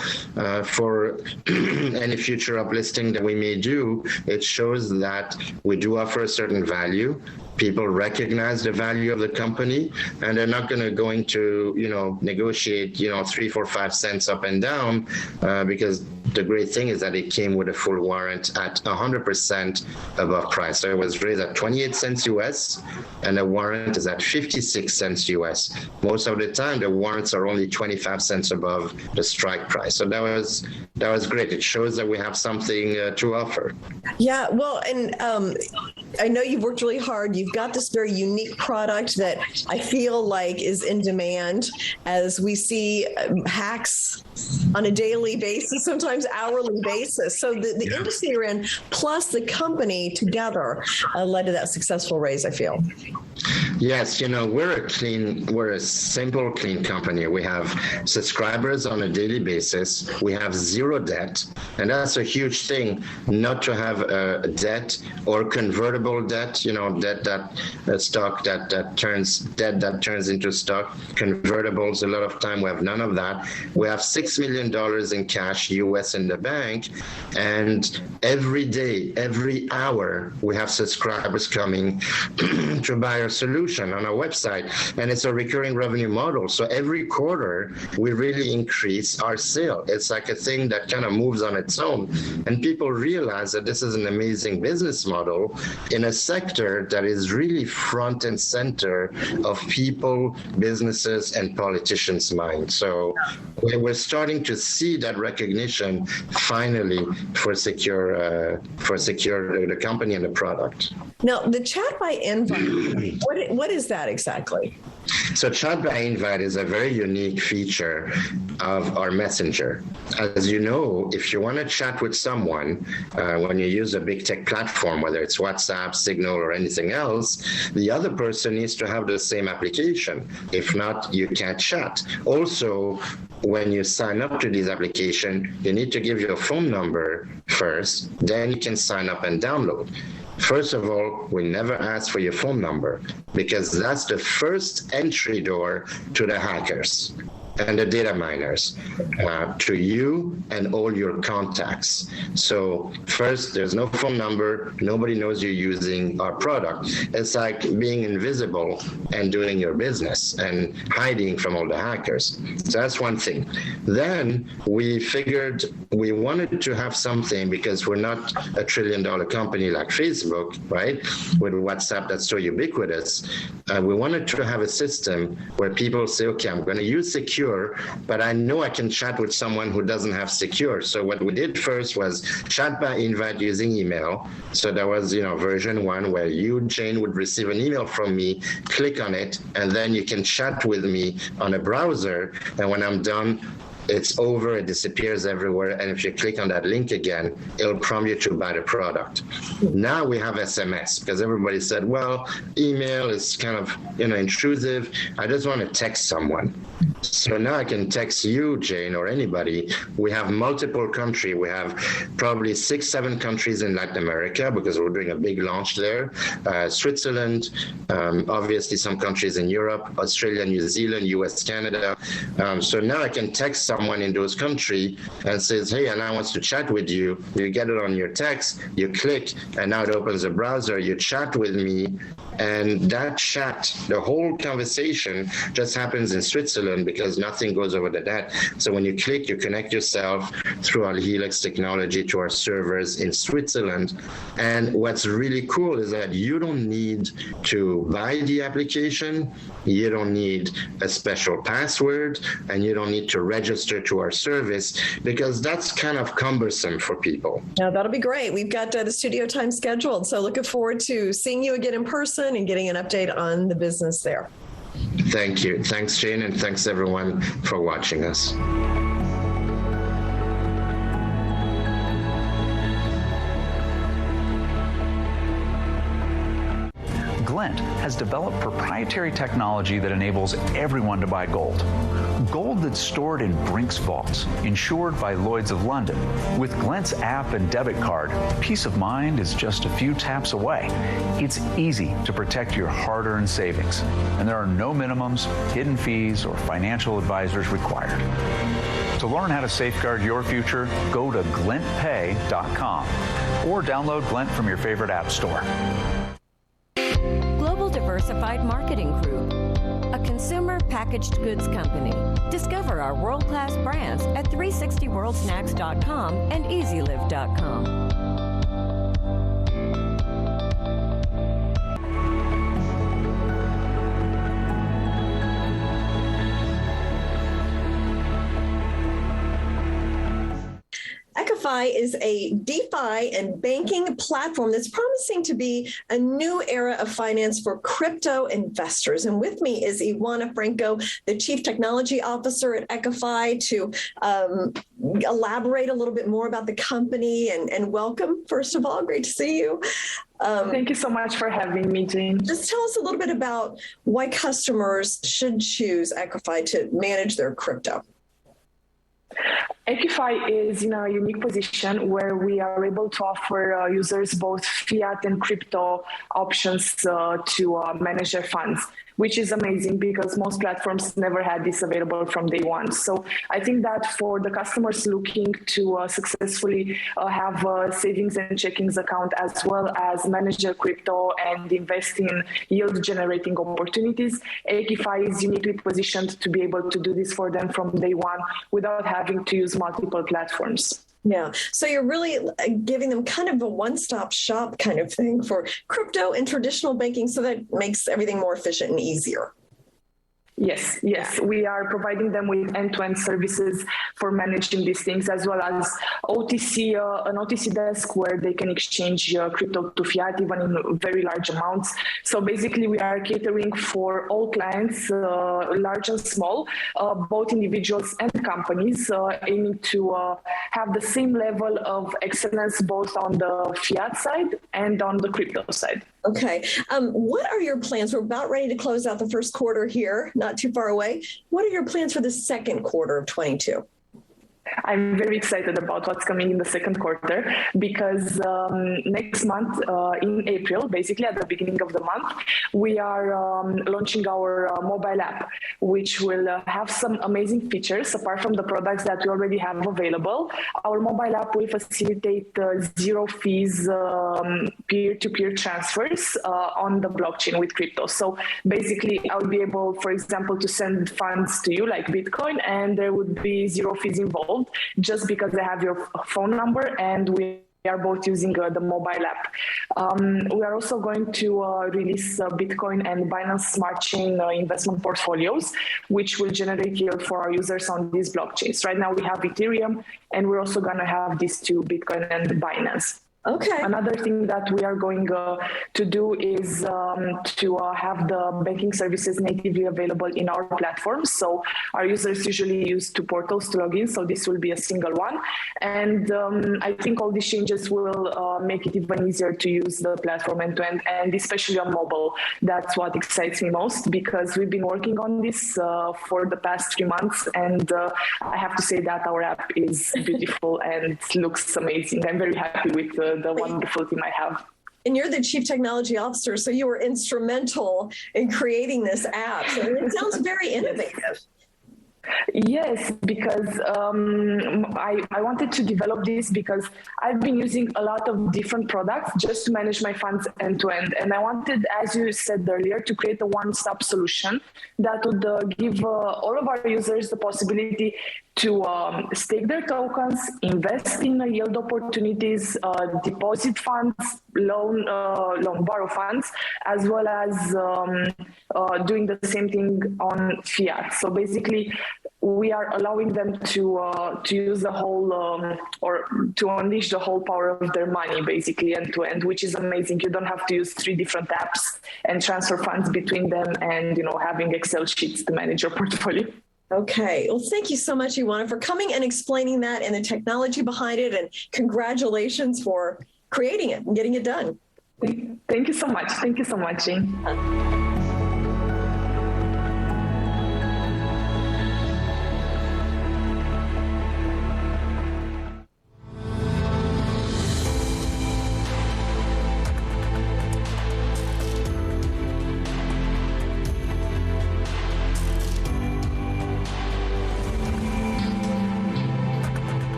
for any future uplisting that we may do. It shows that we do offer a certain value. People recognize the value of the company, and they're not going to negotiate 3, 4, 5 cents up and down because the great thing is that it came with a full warrant at 100% above price. So it was raised at 28 cents US, and the warrant is at 56 cents US. Most of the time, the warrants are only 25 cents above the strike price. So that was great. It shows that we have something to offer. Yeah, well, and I know you've worked really hard. You've got this very unique product that I feel like is in demand as we see hacks on a daily basis, sometimes hourly basis. So the industry you're in, plus the company together, led to that successful raise, I feel. Yes, we're a simple, clean company. We have subscribers on a daily basis. We have zero debt, and that's a huge thing, not to have a debt or convertible debt, debt that turns into stock. Convertibles, a lot of time we have none of that. We have $6 million in cash US in the bank, and every day, every hour, we have subscribers coming to buy our solution on our website, and it's a recurring revenue model. So every quarter, we really increase our sale. It's like a thing that kind of moves on its own, and people realize that this is an amazing business model in a sector that is really front and center of people, businesses, and politicians' minds. So we're starting to see that recognition finally for SEKUR, the company and the product. Now, the chat by invite, what is that exactly? So chat by invite is a very unique feature of our messenger. As you know, if you want to chat with someone, when you use a big tech platform, whether it's WhatsApp, Signal, or anything else, the other person needs to have the same application. If not, you can't chat. Also, when you sign up to this application, you need to give your phone number first, then you can sign up and download. First of all, we never ask for your phone number because that's the first entry door to the hackers and the data miners, to you and all your contacts. So first, there's no phone number. Nobody knows you're using our product. It's like being invisible and doing your business and hiding from all the hackers. So that's one thing. Then we figured we wanted to have something, because we're not a $1 trillion company like Facebook, right? With WhatsApp that's so ubiquitous. We wanted to have a system where people say, okay, I'm going to use SEKUR SEKUR, but I know I can chat with someone who doesn't have SEKUR. So what we did first was chat by invite using email. So there was, version 1 where you, Jane, would receive an email from me, click on it, and then you can chat with me on a browser. And when I'm done, it's over, it disappears everywhere, and if you click on that link again, it'll prompt you to buy the product. Now we have SMS, because everybody said, well, email is kind of intrusive. I just want to text someone. So now I can text you, Jane, or anybody. We have multiple countries. We have probably 6-7 countries in Latin America, because we're doing a big launch there. Switzerland, obviously some countries in Europe, Australia, New Zealand, US, Canada. So now I can text someone in those countries and says, hey, and I want to chat with you. You get it on your text, you click, and now it opens a browser, you chat with me, and that chat, the whole conversation just happens in Switzerland because nothing goes over the net. So when you click, you connect yourself through our Helix technology to our servers in Switzerland. And what's really cool is that you don't need to buy the application, you don't need a special password, and you don't need to register to our service, because that's kind of cumbersome for people. Now, that'll be great. We've got the studio time scheduled, so looking forward to seeing you again in person and getting an update on the business there. Thank you. Thanks, Jane, and thanks everyone for watching us. Glint has developed proprietary technology that enables everyone to buy gold. Gold that's stored in Brink's vaults, insured by Lloyd's of London. With Glint's app and debit card, peace of mind is just a few taps away. It's easy to protect your hard-earned savings, and there are no minimums, hidden fees, or financial advisors required. To learn how to safeguard your future, go to glintpay.com or download Glint from your favorite app store. Global Diversified Marketing Group, a consumer packaged goods company. Discover our world-class brands at 360worldsnacks.com and easylive.com. Eqifi is a DeFi and banking platform that's promising to be a new era of finance for crypto investors. And with me is Ioana Franco, the Chief Technology Officer at Eqifi, to elaborate a little bit more about the company. And welcome, first of all. Great to see you. Thank you so much for having me, Jane. Just tell us a little bit about why customers should choose Eqifi to manage their crypto. Eqifi is in a unique position where we are able to offer users both fiat and crypto options to manage their funds, which is amazing because most platforms never had this available from day one. So I think that for the customers looking to successfully have a savings and checkings account, as well as manage their crypto and invest in yield-generating opportunities, Eqifi is uniquely positioned to be able to do this for them from day one without having to use multiple platforms. Yeah, so you're really giving them kind of a one-stop shop kind of thing for crypto and traditional banking, so that makes everything more efficient and easier. Yes, we are providing them with end-to-end services for managing these things, as well as OTC, an OTC desk where they can exchange crypto to fiat, even in very large amounts. So basically, we are catering for all clients, large and small, both individuals and companies, aiming to have the same level of excellence both on the fiat side and on the crypto side. Okay. What are your plans? We're about ready to close out the first quarter here, not too far away. What are your plans for the second quarter of 22? I'm very excited about what's coming in the second quarter because next month in April, basically at the beginning of the month, we are launching our mobile app, which will have some amazing features apart from the products that we already have available. Our mobile app will facilitate zero fees peer-to-peer transfers on the blockchain with crypto. So basically, I would be able, for example, to send funds to you like Bitcoin, and there would be zero fees involved, just because they have your phone number and we are both using the mobile app. We are also going to release Bitcoin and Binance Smart Chain investment portfolios, which will generate yield for our users on these blockchains. Right now we have Ethereum, and we're also going to have these two, Bitcoin and Binance. Okay. Another thing that we are going to do is to have the banking services natively available in our platform. So our users usually use two portals to log in, so this will be a single one. And I think all these changes will make it even easier to use the platform end-to-end, and especially on mobile. That's what excites me most, because we've been working on this for the past 3 months, and I have to say that our app is beautiful and looks amazing. I'm very happy with the wonderful team I have. And you're the Chief Technology Officer, so you were instrumental in creating this app. So it sounds very innovative. Yes, because I wanted to develop this because I've been using a lot of different products just to manage my funds end to end. And I wanted, as you said earlier, to create a one-stop solution that would give all of our users the possibility to stake their tokens, invest in yield opportunities, deposit funds, loan borrow funds, as well as doing the same thing on fiat. So basically, we are allowing them to use the whole or to unleash the whole power of their money, basically end to end, which is amazing. You don't have to use 3 different apps and transfer funds between them, and having Excel sheets to manage your portfolio. Okay. Well, thank you so much, Ioana, for coming and explaining that and the technology behind it. And congratulations for creating it and getting it done. Thank you so much. Thank you so much, Jane.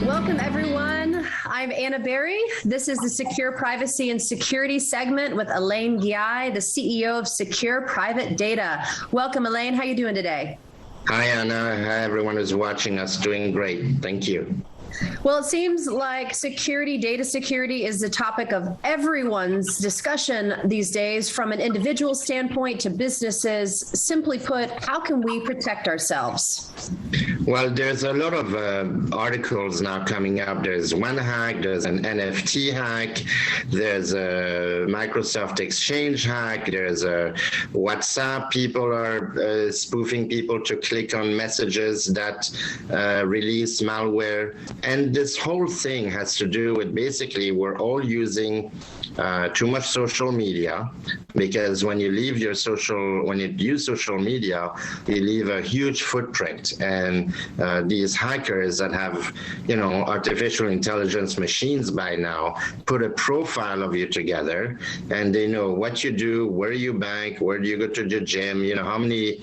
Welcome, everyone. I'm Anna Berry. This is the Secure Privacy and Security segment with Elaine Guy, the CEO of Secure Private Data. Welcome, Elaine. How are you doing today? Hi, Anna. Hi, everyone who's watching us. Doing great. Thank you. Well, it seems like security, data security is the topic of everyone's discussion these days, from an individual standpoint to businesses. Simply put, how can we protect ourselves? Well, there's a lot of articles now coming up. There's one hack, there's an NFT hack, there's a Microsoft Exchange hack, there's a WhatsApp. People are spoofing people to click on messages that release malware. And this whole thing has to do with, basically, we're all using too much social media, because when you use social media, you leave a huge footprint. And these hackers that have, artificial intelligence machines by now put a profile of you together, and they know what you do, where you bank, where do you go to the gym, how many,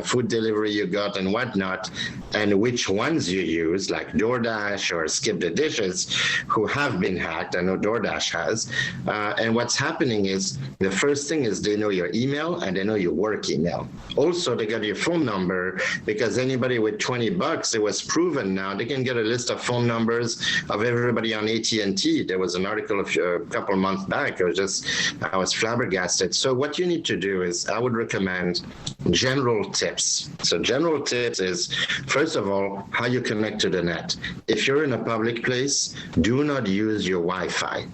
food delivery you got and whatnot, and which ones you use, like DoorDash or Skip the Dishes, who have been hacked. I know DoorDash has. And what's happening is, the first thing is they know your email and they know your work email. Also, they got your phone number, because anybody with $20, it was proven now, they can get a list of phone numbers of everybody on AT&T. There was an article a couple months back. I was flabbergasted. So what you need to do is, I would recommend general tips. So general tips is, first of all, how you connect to the net. If you're in a public place, do not use your Wi-Fi.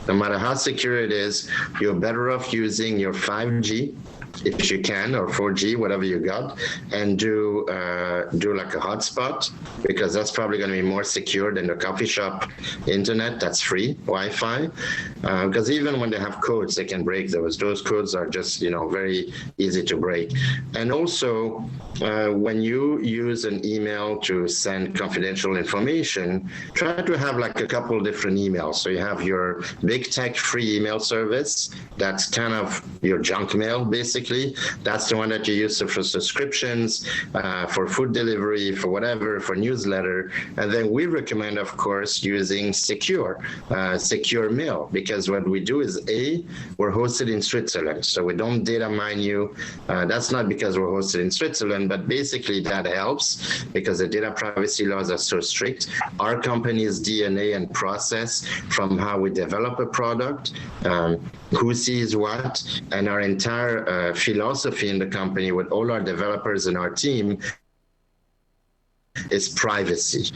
No matter how secure it is, you're better off using your 5G, if you can, or 4G, whatever you got, and do like a hotspot, because that's probably going to be more secure than the coffee shop internet that's free Wi-Fi. Because even when they have codes, they can break those. Those codes are just, very easy to break. And also, when you use an email to send confidential information, try to have like a couple different emails. So you have your big tech free email service, that's kind of your junk mail, basically. basically. That's the one that you use for subscriptions, for food delivery, for whatever, for newsletter. And then we recommend, of course, using Secure Mail, because what we do is, we're hosted in Switzerland, so we don't data mine you. That's not because we're hosted in Switzerland, but basically that helps because the data privacy laws are so strict. Our company's DNA and process from how we develop a product, who sees what, and our entire philosophy in the company with all our developers and our team is privacy.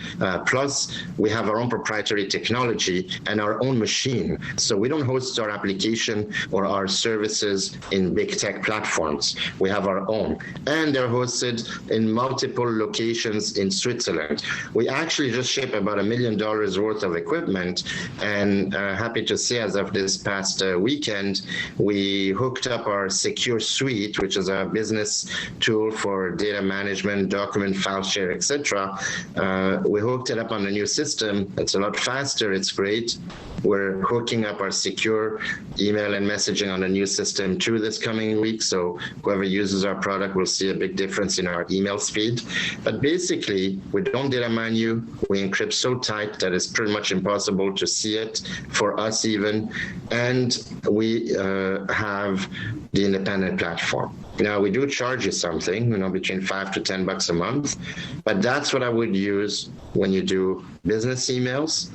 Plus, we have our own proprietary technology and our own machine. So we don't host our application or our services in big tech platforms. We have our own. And they're hosted in multiple locations in Switzerland. We actually just shipped about $1 million worth of equipment. And happy to say, as of this past weekend, we hooked up our SEKUR Suite, which is our business tool for data management, document, file share, etc. We hooked it up on a new system. It's a lot faster. It's great. We're hooking up our secure email and messaging on a new system too this coming week. So whoever uses our product will see a big difference in our email speed. But basically, we don't data mine you. We encrypt so tight that it's pretty much impossible to see it for us even. And we have the independent platform. Now, we do charge you something, between $5 to $10 a month, but that's what I would use when you do business emails.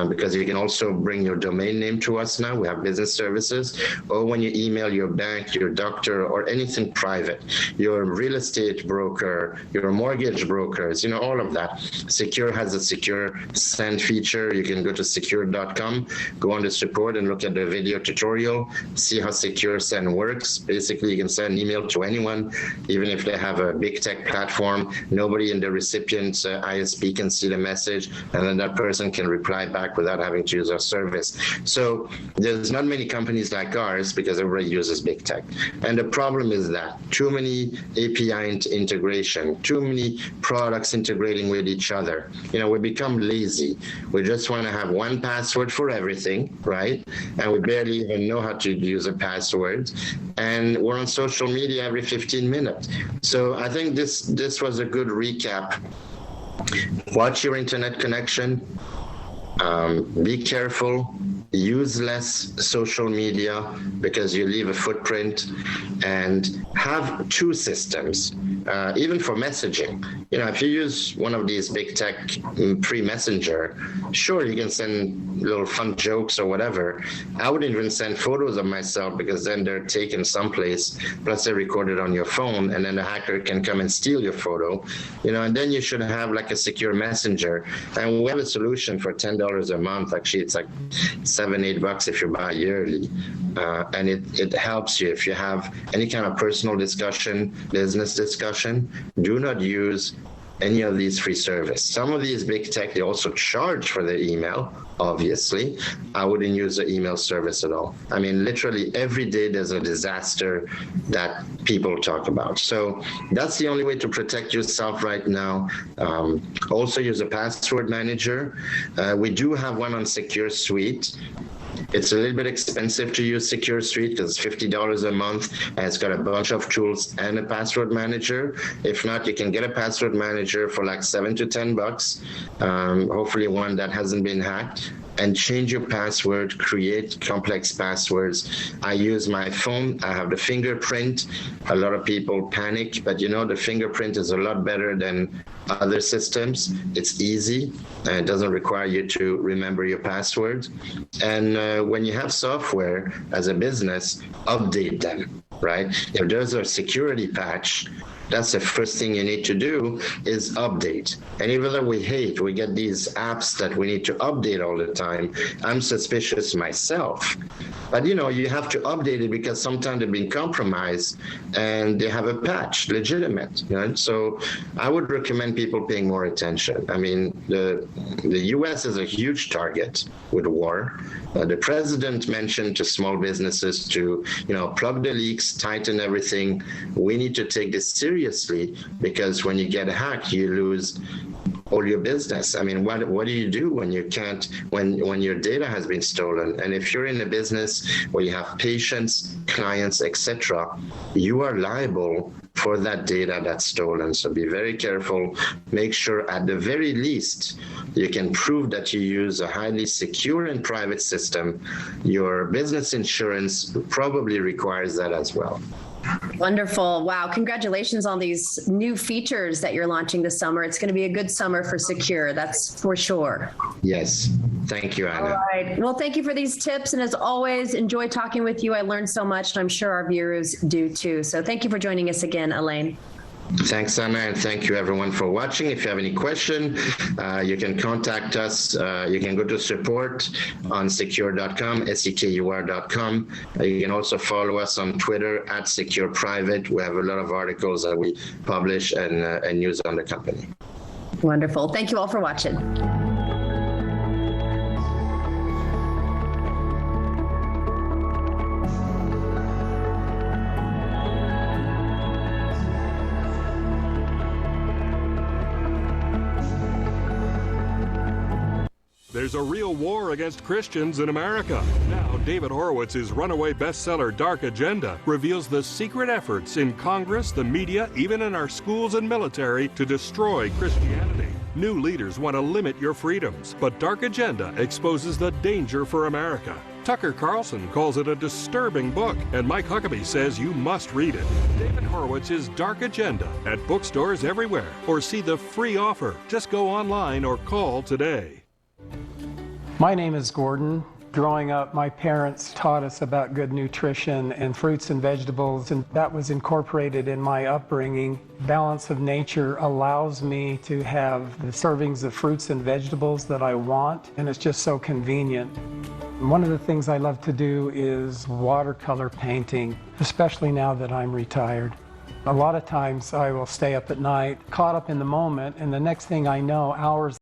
Because you can also bring your domain name to us now. We have business services. Or when you email your bank, your doctor, or anything private, your real estate broker, your mortgage brokers, all of that. Secure has a secure send feature. You can go to secure.com, go on the support and look at the video tutorial, see how secure send works. Basically, you can send an email to anyone, even if they have a big tech platform. Nobody in the recipient's ISP can see the message, and then that person can reply back without having to use our service. So there's not many companies like ours because everybody uses big tech. And the problem is that too many API integration, too many products integrating with each other. We become lazy. We just want to have one password for everything, right? And we barely even know how to use a password. And we're on social media every 15 minutes. So I think this was a good recap. Watch your internet connection. Be careful, use less social media because you leave a footprint, and have two systems, even for messaging. If you use one of these big tech pre-messenger, sure, you can send little fun jokes or whatever. I wouldn't even send photos of myself because then they're taken someplace, plus they're recorded on your phone, and then the hacker can come and steal your photo, and then you should have like a secure messenger. And we have a solution for $10 a month. Actually, it's like $7-8 if you buy yearly. And it helps you if you have any kind of personal discussion, business discussion. Do not use any of these free service. Some of these big tech, they also charge for their email, obviously. I wouldn't use the email service at all. I mean, literally every day there's a disaster that people talk about. So that's the only way to protect yourself right now. Also use a password manager. We do have one on SEKUR Suite. It's a little bit expensive to use SEKUR Suite because it's $50 a month, and it's got a bunch of tools and a password manager. If not, you can get a password manager for like $7 to $10, hopefully one that hasn't been hacked, and change your password, create complex passwords. I use my phone. I have the fingerprint. A lot of people panic, but the fingerprint is a lot better than other systems. It's easy, and it doesn't require you to remember your password. And when you have software as a business, update them, right? If there's a security patch, that's the first thing you need to do is update. And even though we get these apps that we need to update all the time, I'm suspicious myself. But you have to update it because sometimes they've been compromised and they have a patch, legitimate. So I would recommend people paying more attention. I mean, the US is a huge target with war. the president mentioned to small businesses to, plug the leaks, tighten everything. We need to take this seriously, because when you get hacked, you lose all your business. I mean, what do you do when you can't, when your data has been stolen? And if you're in a business where you have patients, clients, etc., you are liable for that data that's stolen. So be very careful. Make sure at the very least you can prove that you use a highly secure and private system. Your business insurance probably requires that as well. Wonderful. Wow. Congratulations on these new features that you're launching this summer. It's going to be a good summer for Secure. That's for sure. Yes. Thank you, Anna. All right. Well, thank you for these tips. And as always, enjoy talking with you. I learned so much, and I'm sure our viewers do too. So thank you for joining us again, Elaine. Thanks, Anna, and thank you everyone for watching. If you have any question, you can contact us. You can go to support on secure.com, sekur.com. You can also follow us on Twitter at Secure Private. We have a lot of articles that we publish and news on the company. Wonderful. Thank you all for watching. There's a real war against Christians in America. Now, David Horowitz's runaway bestseller, Dark Agenda, reveals the secret efforts in Congress, the media, even in our schools and military to destroy Christianity. New leaders want to limit your freedoms, but Dark Agenda exposes the danger for America. Tucker Carlson calls it a disturbing book, and Mike Huckabee says you must read it. David Horowitz's Dark Agenda at bookstores everywhere, or see the free offer. Just go online or call today. My name is Gordon. Growing up, my parents taught us about good nutrition and fruits and vegetables, and that was incorporated in my upbringing. Balance of nature allows me to have the servings of fruits and vegetables that I want, and it's just so convenient. One of the things I love to do is watercolor painting, especially now that I'm retired. A lot of times I will stay up at night, caught up in the moment, and the next thing I know, hours